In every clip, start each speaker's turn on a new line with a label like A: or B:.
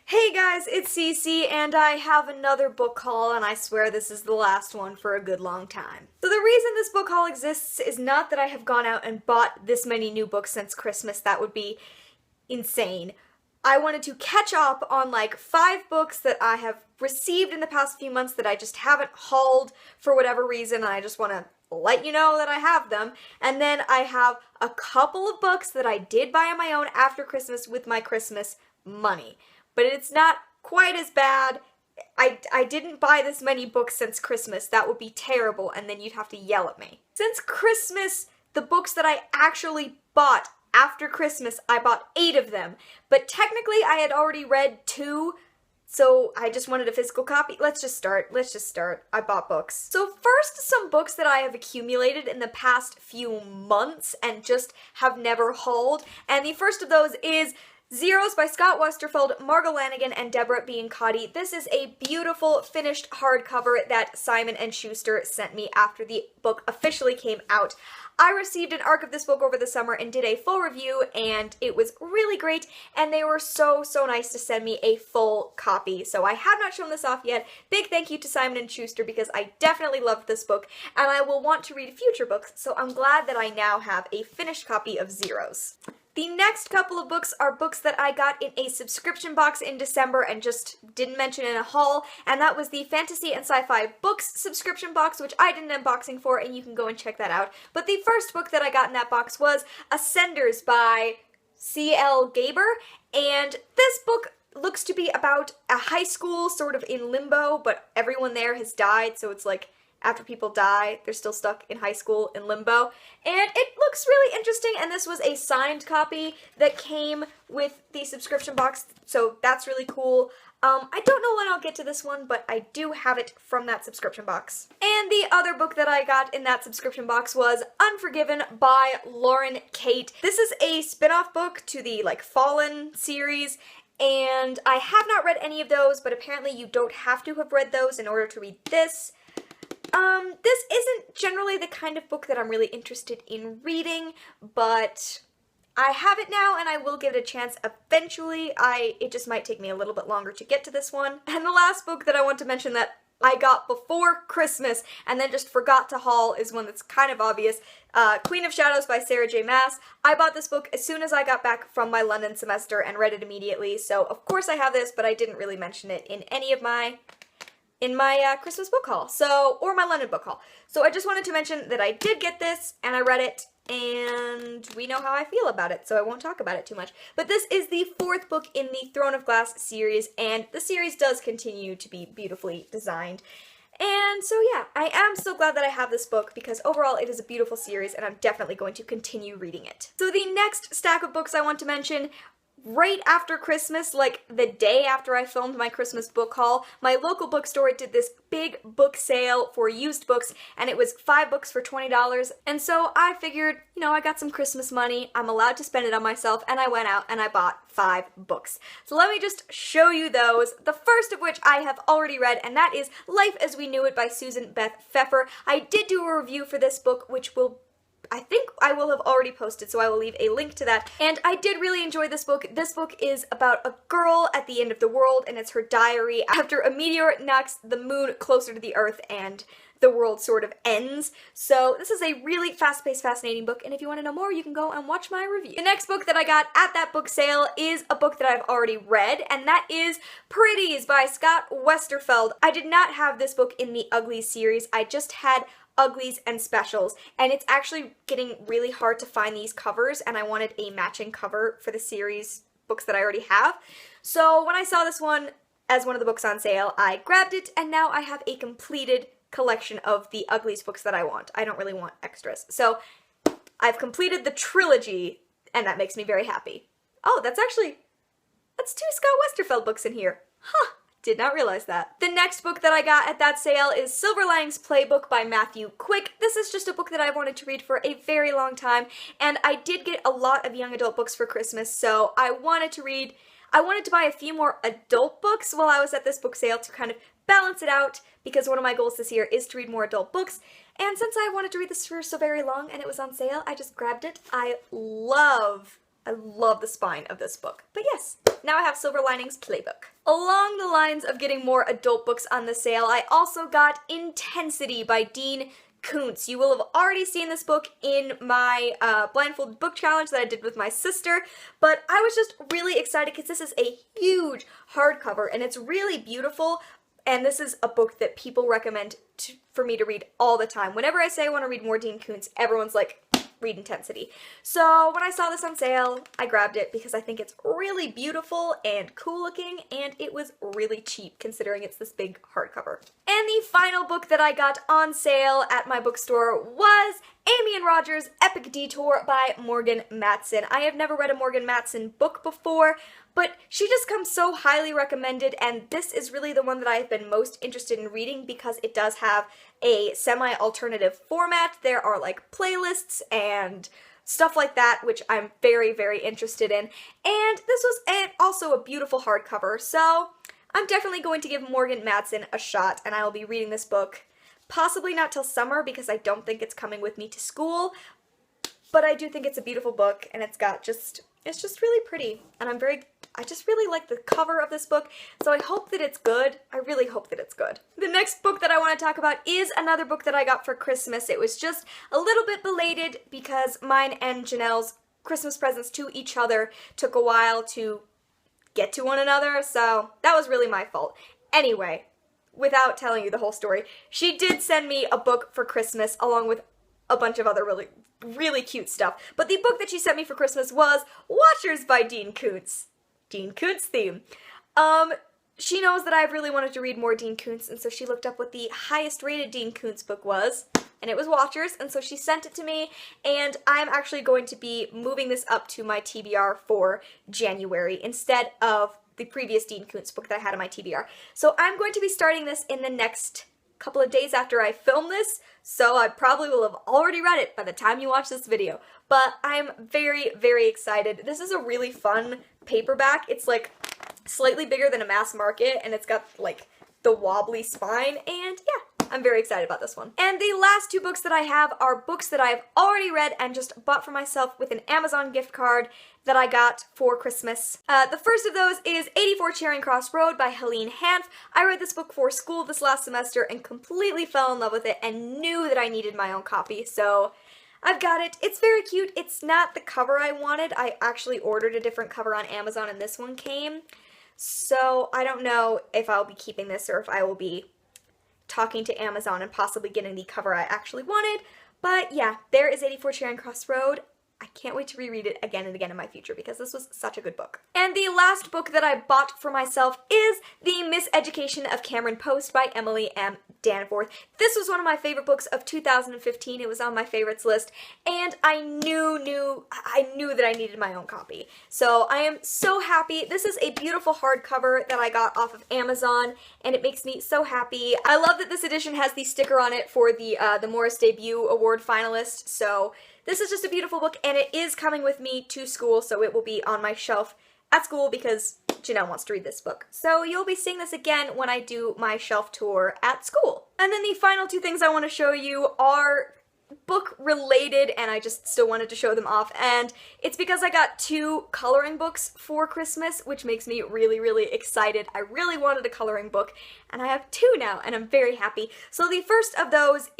A: Hey guys, it's Cece, and I have another book haul, and I swear this is the last one for a good long time. So the reason this book haul exists is not that I have gone out and bought this many new books since Christmas. That would be insane. I wanted to catch up on like 5 books that I have received in the past few months that I just haven't hauled for whatever reason, and I just want to let you know that I have them. And then I have a couple of books that I did buy on my own after Christmas with my Christmas money. But it's not quite as bad. I didn't buy this many books since Christmas. That would be terrible, and then you'd have to yell at me. Since Christmas, the books that I actually bought after Christmas, I bought 8 of them. But technically, I had already read 2, so I just wanted a physical copy. Let's just start. I bought books. So first, some books that I have accumulated in the past few months and just have never hauled. And the first of those is Zeros by Scott Westerfeld, Margot Lanigan, and Deborah Biancotti. This is a beautiful finished hardcover that Simon & Schuster sent me after the book officially came out. I received an ARC of this book over the summer and did a full review, and it was really great, and they were so nice to send me a full copy. So I have not shown this off yet. Big thank you to Simon & Schuster because I definitely loved this book, and I will want to read future books, so I'm glad that I now have a finished copy of Zeros. The next couple of books are books that I got in a subscription box in December and just didn't mention in a haul, and that was the Fantasy and Sci-Fi Books subscription box, which I did an unboxing for, and you can go and check that out. But the first book that I got in that box was Ascenders by C.L. Gaber, and this book looks to be about a high school sort of in limbo, but everyone there has died, so it's like after people die, they're still stuck in high school in limbo. And it looks really interesting, and this was a signed copy that came with the subscription box, so that's really cool. I don't know when I'll get to this one, but I do have it from that subscription box. And the other book that I got in that subscription box was Unforgiven by Lauren Kate. This is a spin-off book to the, Fallen series, and I have not read any of those, but apparently you don't have to have read those in order to read this. This isn't generally the kind of book that I'm really interested in reading, but I have it now and I will give it a chance eventually. It just might take me a little bit longer to get to this one. And the last book that I want to mention that I got before Christmas and then just forgot to haul is one that's kind of obvious. Queen of Shadows by Sarah J. Maas. I bought this book as soon as I got back from my London semester and read it immediately, so of course I have this, but I didn't really mention it in any of my Christmas book haul, or my London book haul. So I just wanted to mention that I did get this, and I read it, and we know how I feel about it, so I won't talk about it too much. But this is the 4th book in the Throne of Glass series, and the series does continue to be beautifully designed. And so yeah, I am so glad that I have this book because overall it is a beautiful series, and I'm definitely going to continue reading it. So the next stack of books I want to mention, right after Christmas, like the day after I filmed my Christmas book haul, my local bookstore did this big book sale for used books, and it was 5 books for $20, and so I figured, I got some Christmas money, I'm allowed to spend it on myself, and I went out and I bought 5 books. So let me just show you those, the first of which I have already read, and that is Life as We Knew It by Susan Beth Pfeffer. I did do a review for this book, which I think I will have already posted, so I will leave a link to that. And I did really enjoy this book. This book is about a girl at the end of the world, and it's her diary after a meteor knocks the moon closer to the Earth and the world sort of ends. So this is a really fast-paced, fascinating book, and if you want to know more, you can go and watch my review. The next book that I got at that book sale is a book that I've already read, and that is Pretties by Scott Westerfeld. I did not have this book in the Uglies series. I just had Uglies and Specials, and it's actually getting really hard to find these covers, and I wanted a matching cover for the series books that I already have. So when I saw this one as one of the books on sale, I grabbed it, and now I have a completed collection of the Uglies books that I want. I don't really want extras. So I've completed the trilogy, and that makes me very happy. Oh, that's 2 Scott Westerfeld books in here. Huh. Did not realize that. The next book that I got at that sale is Silver Linings Playbook by Matthew Quick. This is just a book that I've wanted to read for a very long time, and I did get a lot of young adult books for Christmas, so I wanted to buy a few more adult books while I was at this book sale to kind of balance it out, because one of my goals this year is to read more adult books, and since I wanted to read this for so very long and it was on sale, I just grabbed it. I love I love the spine of this book. But yes, now I have Silver Linings Playbook. Along the lines of getting more adult books on the sale, I also got Intensity by Dean Koontz. You will have already seen this book in my blindfolded book challenge that I did with my sister, but I was just really excited because this is a huge hardcover and it's really beautiful, and this is a book that people recommend for me to read all the time. Whenever I say I want to read more Dean Koontz, everyone's like, read Intensity. So when I saw this on sale, I grabbed it because I think it's really beautiful and cool looking, and it was really cheap considering it's this big hardcover. And the final book that I got on sale at my bookstore was Amy and Roger's Epic Detour by Morgan Matson. I have never read a Morgan Matson book before, but she just comes so highly recommended, and this is really the one that I have been most interested in reading because it does have a semi-alternative format. There are like playlists and stuff like that, which I'm very, very interested in. And this was also a beautiful hardcover, so I'm definitely going to give Morgan Matson a shot, and I will be reading this book possibly not till summer because I don't think it's coming with me to school, but I do think it's a beautiful book, and it's just really pretty, and I just really like the cover of this book, so I hope that it's good. I really hope that it's good. The next book that I want to talk about is another book that I got for Christmas. It was just a little bit belated because mine and Janelle's Christmas presents to each other took a while to get to one another, so that was really my fault. Anyway, without telling you the whole story, she did send me a book for Christmas along with a bunch of other really cute stuff. But the book that she sent me for Christmas was Watchers by Dean Koontz. Dean Koontz theme. She knows that I've really wanted to read more Dean Koontz, and so she looked up what the highest rated Dean Koontz book was, and it was Watchers, and so she sent it to me, and I'm actually going to be moving this up to my TBR for January instead of the previous Dean Koontz book that I had in my TBR. So I'm going to be starting this in the next couple of days after I film this, so I probably will have already read it by the time you watch this video. But I'm very, very excited. This is a really fun paperback. It's like slightly bigger than a mass market, and it's got like the wobbly spine, and yeah, I'm very excited about this one. And the last two books that I have are books that I've already read and just bought for myself with an Amazon gift card that I got for Christmas. The first of those is 84 Charing Cross Road by Helene Hanff. I read this book for school this last semester and completely fell in love with it and knew that I needed my own copy, so I've got it. It's very cute. It's not the cover I wanted. I actually ordered a different cover on Amazon and this one came, so I don't know if I'll be keeping this or if I will be talking to Amazon and possibly getting the cover I actually wanted. But yeah, there is 84 Charing Cross Road. I can't wait to reread it again and again in my future because this was such a good book. And the last book that I bought for myself is The Miseducation of Cameron Post by Emily M. Danforth. This was one of my favorite books of 2015. It was on my favorites list, and I knew that I needed my own copy. So I am so happy. This is a beautiful hardcover that I got off of Amazon, and it makes me so happy. I love that this edition has the sticker on it for the Morris Debut Award finalist, so this is just a beautiful book, and it is coming with me to school, so it will be on my shelf at school because Janelle wants to read this book. So you'll be seeing this again when I do my shelf tour at school. And then the final two things I want to show you are book related, and I just still wanted to show them off, and it's because I got 2 coloring books for Christmas, which makes me really, really excited. I really wanted a coloring book, and I have 2 now, and I'm very happy. So the first of those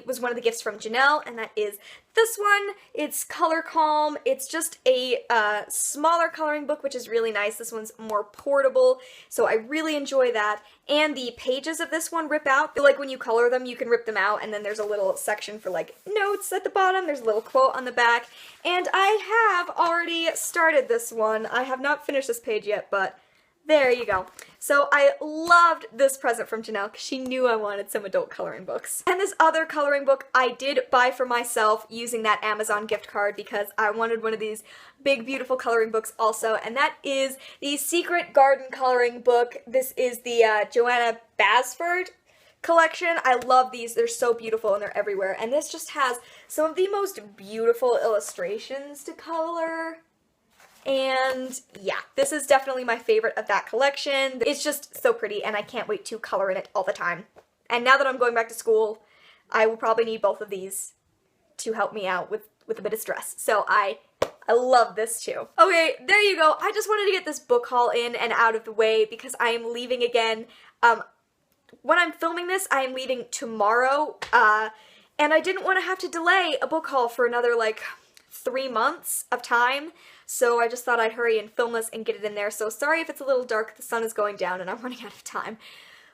A: was one of the gifts from Janelle, and that is this one. It's Color Calm. It's just a smaller coloring book, which is really nice. This one's more portable, so I really enjoy that. And the pages of this one rip out. Like when you color them, you can rip them out, and then there's a little section for like notes at the bottom. There's a little quote on the back. And I have already started this one. I have not finished this page yet, but there you go. So I loved this present from Janelle because she knew I wanted some adult coloring books. And this other coloring book I did buy for myself using that Amazon gift card because I wanted one of these big, beautiful coloring books also, and that is the Secret Garden coloring book. This is the Joanna Basford collection. I love these. They're so beautiful and they're everywhere. And this just has some of the most beautiful illustrations to color. And yeah, this is definitely my favorite of that collection. It's just so pretty, and I can't wait to color in it all the time. And now that I'm going back to school, I will probably need both of these to help me out with a bit of stress. So I I love this too. Okay, there you go. I just wanted to get this book haul in and out of the way because I am leaving again. When I'm filming this, I am leaving tomorrow, and I didn't want to have to delay a book haul for another, like, 3 months of time, so I just thought I'd hurry and film this and get it in there. So sorry if it's a little dark, the sun is going down and I'm running out of time.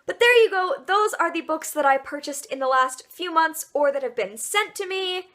A: But there you go, those are the books that I purchased in the last few months or that have been sent to me.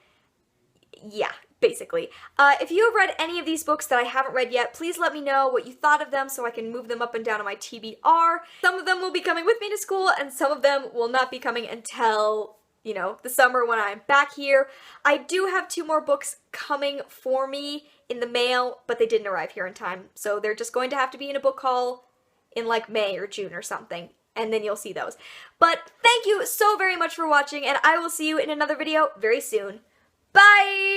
A: Yeah, basically. If you have read any of these books that I haven't read yet, please let me know what you thought of them so I can move them up and down on my TBR. Some of them will be coming with me to school and some of them will not be coming until, you know, the summer when I'm back here. I do have 2 more books coming for me in the mail, but they didn't arrive here in time, so they're just going to have to be in a book haul in like May or June or something, and then you'll see those. But thank you so very much for watching, and I will see you in another video very soon. Bye!